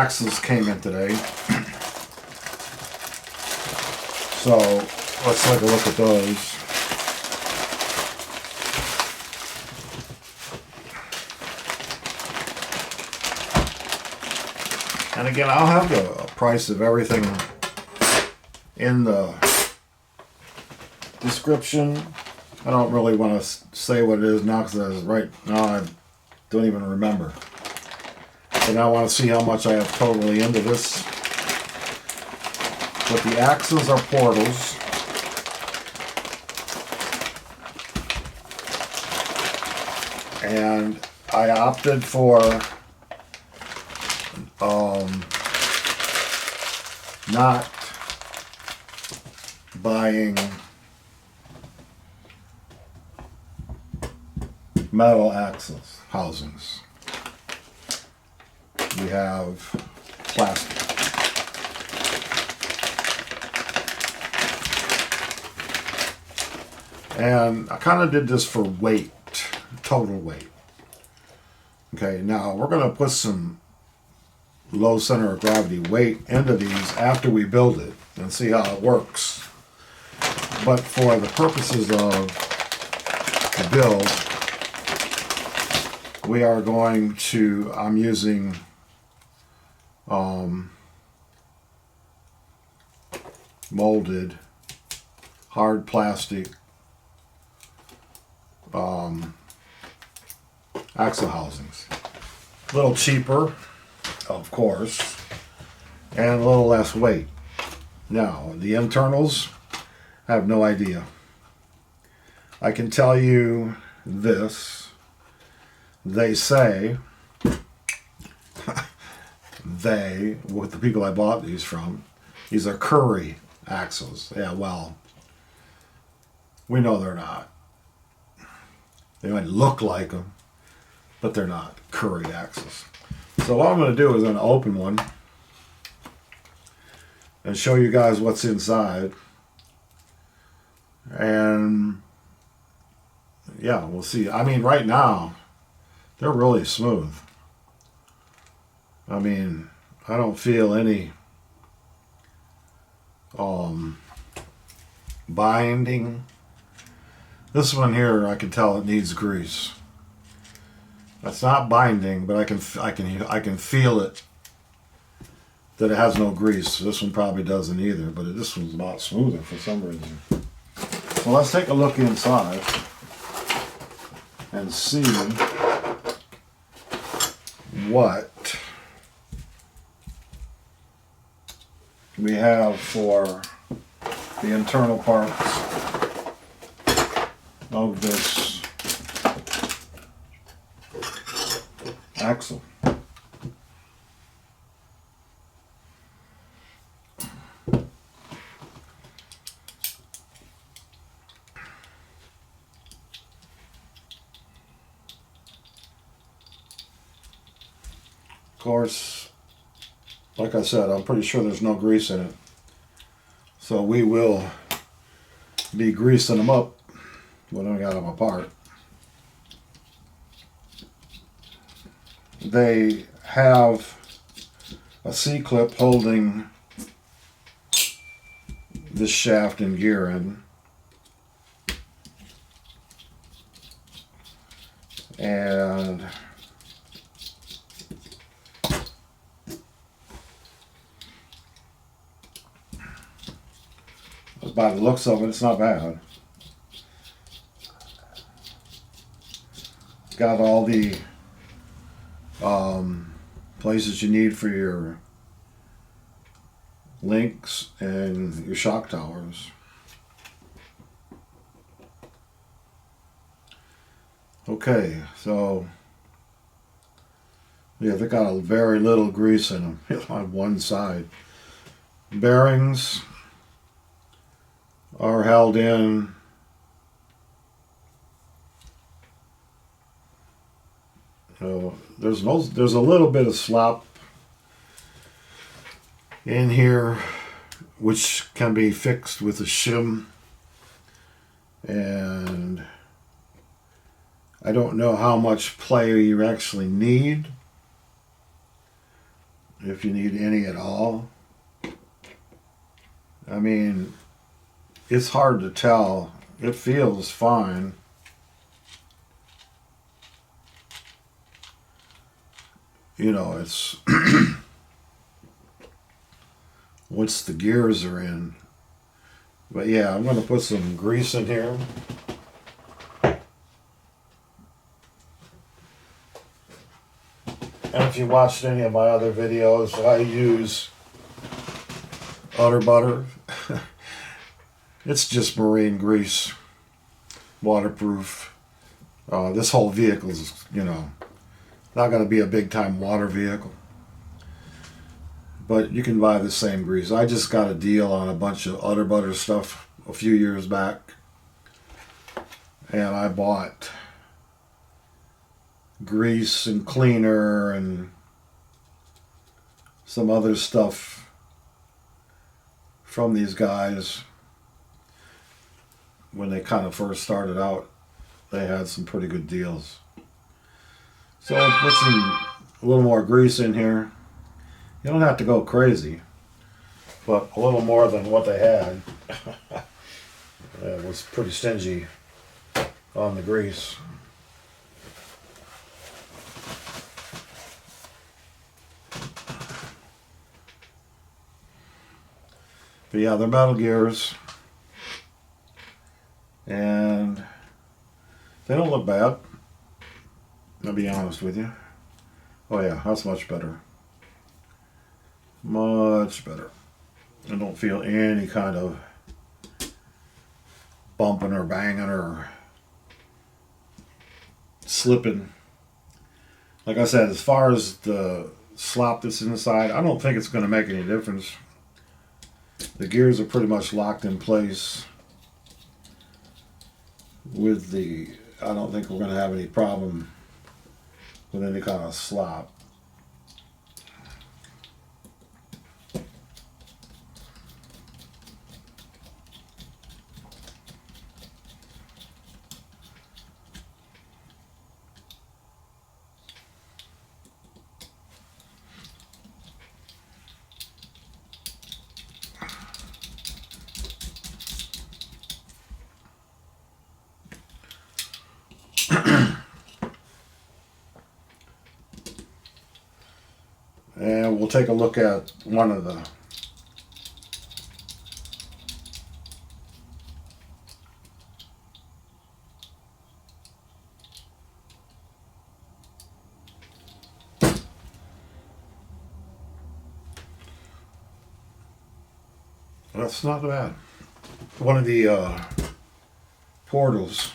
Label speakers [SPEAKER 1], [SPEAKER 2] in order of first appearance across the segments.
[SPEAKER 1] axles came in today. So let's take a look at those. And again, I'll have the price of everything in the description. I don't really want to say what it is now because right now I don't even remember. But now I want to see how much I have totally into this. But the axles are portals. And I opted for not buying metal axles housings. We have plastic. And I kind of did this for weight, total weight. Okay, now we're going to put some low center of gravity weight into these after we build it and see how it works. But for the purposes of the build, we are going to, I'm using molded hard plastic axle housings. A little cheaper, of course, and a little less weight. Now, the internals, I have no idea. I can tell you this. They say, with the people I bought these from, these are Curry axles. Yeah, well, we know they're not. They might look like them, but they're not Curry axles. So what I'm going to do is I'm going to open one and show you guys what's inside. And yeah, we'll see. I mean, right now, they're really smooth. I mean, I don't feel any binding. This one here, I can tell it needs grease. That's not binding, but I can feel it that it has no grease. This one probably doesn't either, but this one's a lot smoother for some reason. Well, let's take a look inside and see what we have for the internal parts of this axle. Of course, like I said, I'm pretty sure there's no grease in it. So we will be greasing them up when I got them apart. They have a C-clip holding this shaft and gear in. And by the looks of it, it's not bad. It's got all the places you need for your links and your shock towers. Okay, so yeah, they got a very little grease in them on one side. Bearings are held in there's a little bit of slop in here which can be fixed with a shim, and I don't know how much play you actually need. if you need any at all. I mean, it's hard to tell. It feels fine. You know, it's once the gears are in. But yeah, I'm going to put some grease in here. And if you watched any of my other videos, I use Utter Butter. It's just marine grease, waterproof. This whole vehicle is, you know, not going to be a big time water vehicle. But you can buy the same grease. I just got a deal on a bunch of Utter Butter stuff a few years back. And I bought grease and cleaner and some other stuff from these guys. When they kind of first started out, they had some pretty good deals. So I'll put a little more grease in here. You don't have to go crazy, but a little more than what they had. It was pretty stingy on the grease. But yeah, they're Metal Gears. And they don't look bad. I'll be honest with you. Oh yeah, that's much better. Much better. I don't feel any kind of bumping or banging or slipping. Like I said, as far as the slop that's inside, I don't think it's going to make any difference. The gears are pretty much locked in place with the, I don't think we're going to have any problem with any kind of slop. And we'll take a look at one of the that's not bad. One of the portals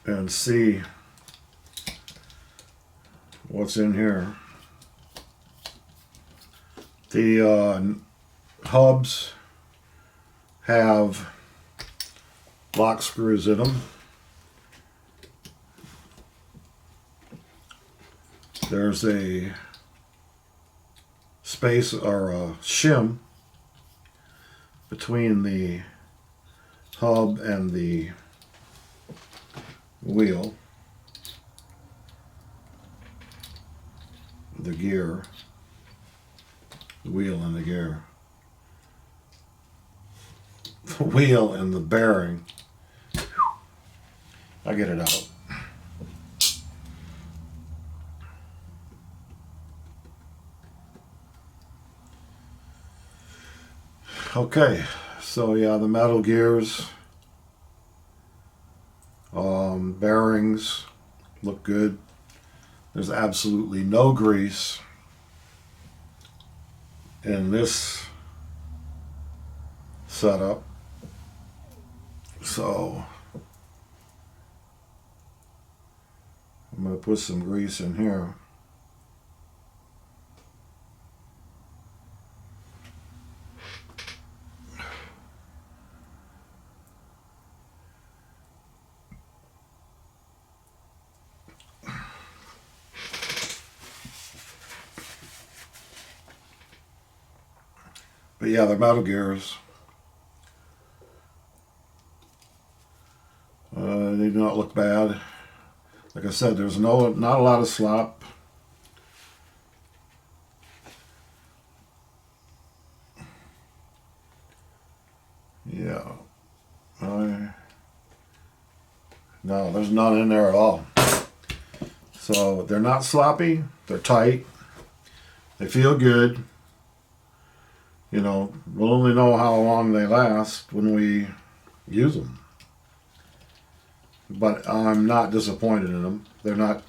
[SPEAKER 1] and see what's in here. The hubs have lock screws in them. There's a space or a shim between the hub and the wheel, the gear, the wheel and the gear, the wheel and the bearing. I get it out. Okay, so yeah, the Metal Gears, bearings look good. There's absolutely no grease in this setup. So I'm going to put some grease in here. But yeah, they're Metal Gears. They do not look bad. Like I said, there's not a lot of slop. No, there's none in there at all. So they're not sloppy. They're tight. They feel good. You know, we'll only know how long they last when we use them. But I'm not disappointed in them. They're not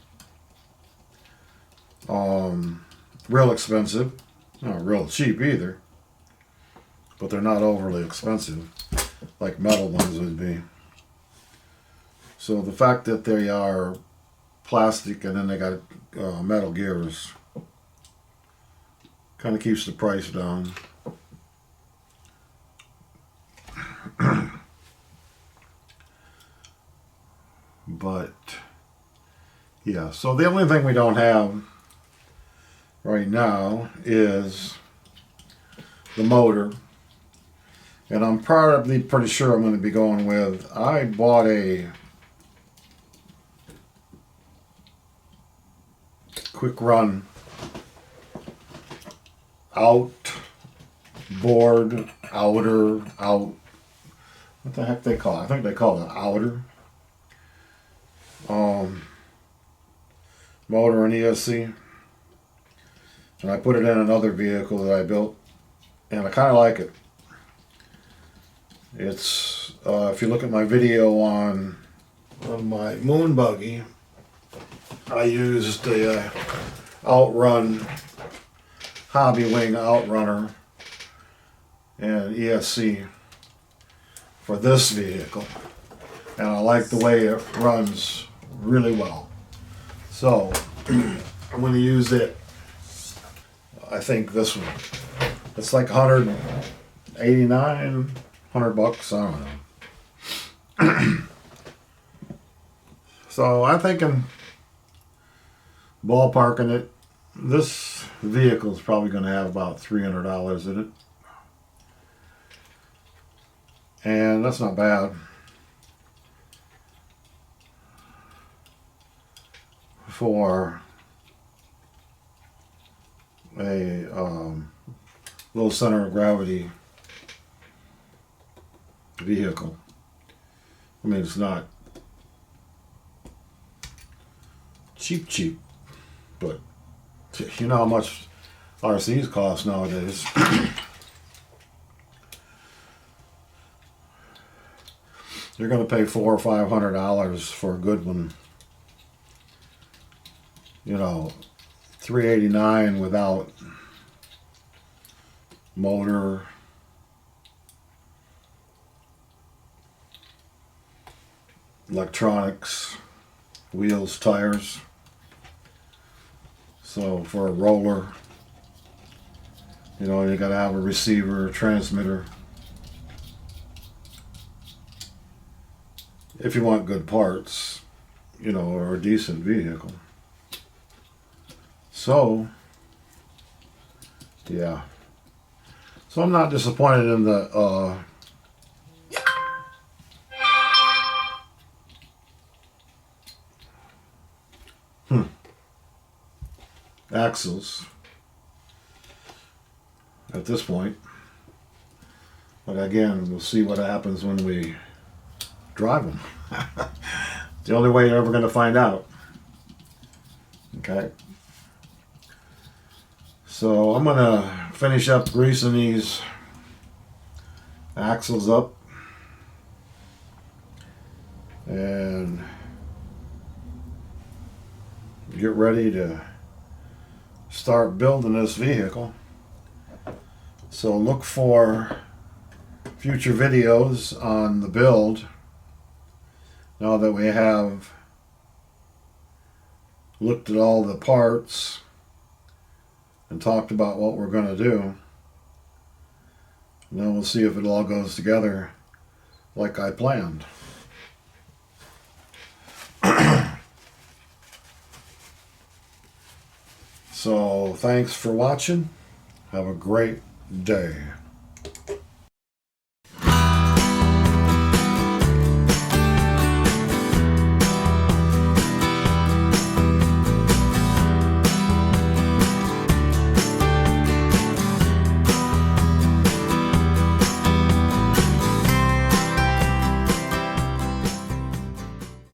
[SPEAKER 1] real expensive. Not real cheap either. But they're not overly expensive like metal ones would be. So the fact that they are plastic and then they got metal gears kind of keeps the price down. But yeah, so the only thing we don't have right now is the motor. And I'm probably pretty sure I'm going to be going with, I bought a quick run outboard, outer, out, what the heck they call it? I think they call it outer. Motor and ESC. And I put it in another vehicle that I built. And I kind of like it. It's, if you look at my video on my moon buggy, I used a Outrun, Hobbywing Outrunner and ESC for this vehicle. And I like the way it runs really well. So, I'm going to use it. I think this one. It's like $189, $100, I don't know. So I'm thinking ballparking it. This vehicle is probably going to have about $300 in it. And that's not bad. For a low center of gravity vehicle. I mean, it's not cheap, but you know how much RCs cost nowadays. You're going to pay $400 or $500 for a good one. You know, $389 without motor, electronics, wheels, tires. So for a roller, you know, you got to have a receiver, a transmitter. If you want good parts, you know, or a decent vehicle. So, yeah. So I'm not disappointed in the axles at this point. But again, we'll see what happens when we drive them. It's the only way you're ever going to find out. Okay. So I'm going to finish up greasing these axles up and get ready to start building this vehicle. So look for future videos on the build now that we have looked at all the parts and talked about what we're going to do. And then we'll see if it all goes together like I planned. So thanks for watching. Have a great day.